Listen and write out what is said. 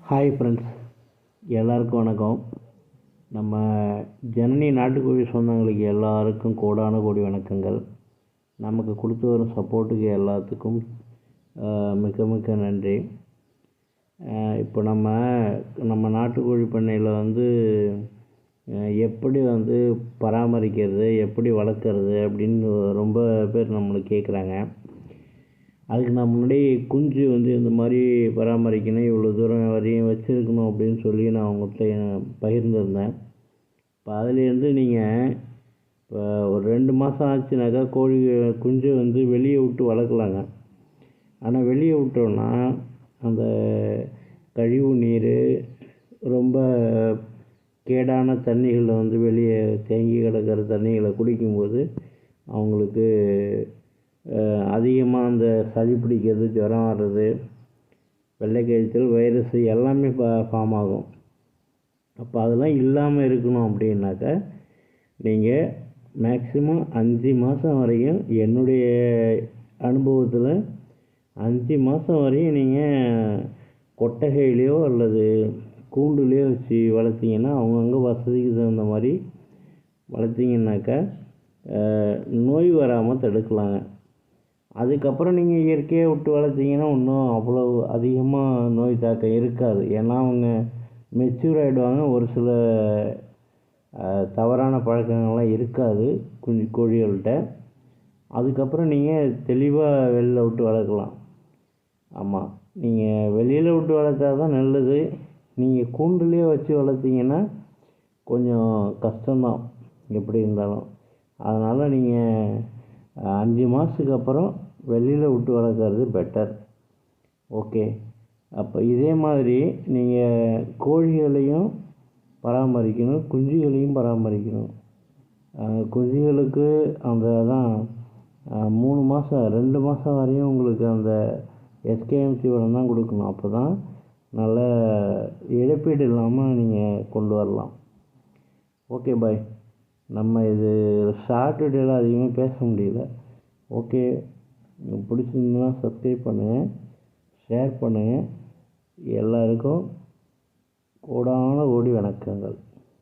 Hi friends, எல்லாருக்கும் வணக்கம். நம்ம ஜனனி நாட்டுக்கோழி சொந்தங்களுக்கு எல்லாருக்கும் கோடான கோடி வணக்கங்கள். நமக்கு கொடுத்து வரும் சப்போர்ட்டுக்கு எல்லாத்துக்கும் மிக மிக நன்றி. இப்போ நம்ம நாட்டுக்கோழி பண்ணையில் எப்படி பராமரிக்கிறது, எப்படி வளர்க்குறது அப்படின்னு ரொம்ப பேர் நம்மளுக்கு கேட்குறாங்க. அதுக்கு நான் முன்னாடி குஞ்சு இந்த மாதிரி பராமரிக்கணும், இவ்வளோ தூரம் வரையும் வச்சுருக்கணும் அப்படின்னு சொல்லி நான் அவங்கள்ட்ட பகிர்ந்துருந்தேன். இப்போ அதுலேருந்து நீங்கள் இப்போ ஒரு 2 மாதம் ஆச்சுனாக்கா கோழி குஞ்சு வெளியே விட்டு வளர்க்கலாங்க. ஆனால் வெளியே விட்டோன்னா அந்த கழிவு நீர், ரொம்ப கேடான தண்ணிகளில் வெளியே தேங்கி கிடக்கிற தண்ணிகளை குடிக்கும்போது அவங்களுக்கு அதிகமாக அந்த சளி பிடிக்கிறது, ஜுரம் வர்றது, வெள்ளை கழிச்சல், வைரஸ் எல்லாமே ஃபார்ம் ஆகும். அப்போ அதெல்லாம் இல்லாமல் இருக்கணும் அப்படின்னாக்கா நீங்கள் மேக்ஸிமம் 5 மாதம் வரையும், என்னுடைய அனுபவத்தில் 5 மாதம் வரையும் நீங்கள் கொட்டகையிலையோ அல்லது கூண்டுலேயோ வச்சு வளர்த்திங்கன்னா, அவங்கவுங்க வசதிக்கு தகுந்த மாதிரி வளர்த்திங்கன்னாக்கா நோய் வராமல் தடுக்கலாங்க. அதுக்கப்புறம் நீங்கள் இயற்கையாக விட்டு வளர்த்திங்கன்னா இன்னும் அவ்வளோ அதிகமாக நோய் தாக்கம் இருக்காது. ஏன்னா அவங்க மெச்சூர் ஆகிடுவாங்க. ஒரு சில தவறான பழக்கங்கள்லாம் இருக்காது கோழிகள்கிட்ட. அதுக்கப்புறம் நீங்கள் தெளிவாக வெளியில் விட்டு வளர்க்கலாம். ஆமாம், நீங்கள் வெளியில் விட்டு வளர்த்தா தான் நல்லது. நீங்கள் கூண்டுலேயே வச்சு வளர்த்திங்கன்னா கொஞ்சம் கஷ்டம்தான் எப்படி இருந்தாலும். அதனால் நீங்கள் 5 மாதத்துக்கு அப்புறம் வெளியில் விட்டு வளர்க்குறது பெட்டர். ஓகே, அப்போ இதே மாதிரி நீங்கள் கோழிகளையும் பராமரிக்கணும், குஞ்சுகளையும் பராமரிக்கணும். குஞ்சுகளுக்கு தான் 3 மாதம் 2 மாதம் வரையும் உங்களுக்கு அந்த எஸ்கேஎம்சி உரம் தான் கொடுக்கணும். அப்போ தான் நல்ல இழப்பீடு இல்லாமல் நீங்கள் கொண்டு வரலாம். Okay bye. நம்ம இது ஷார்ட் வீடியோவில் அதிகமாக பேச முடியல. ஓகே, பிடிச்சிருந்ததுன்னா சப்ஸ்கிரைப் பண்ணுங்கள், ஷேர் பண்ணுங்கள். எல்லாருக்கும் கோடான கோடி வணக்கங்கள்.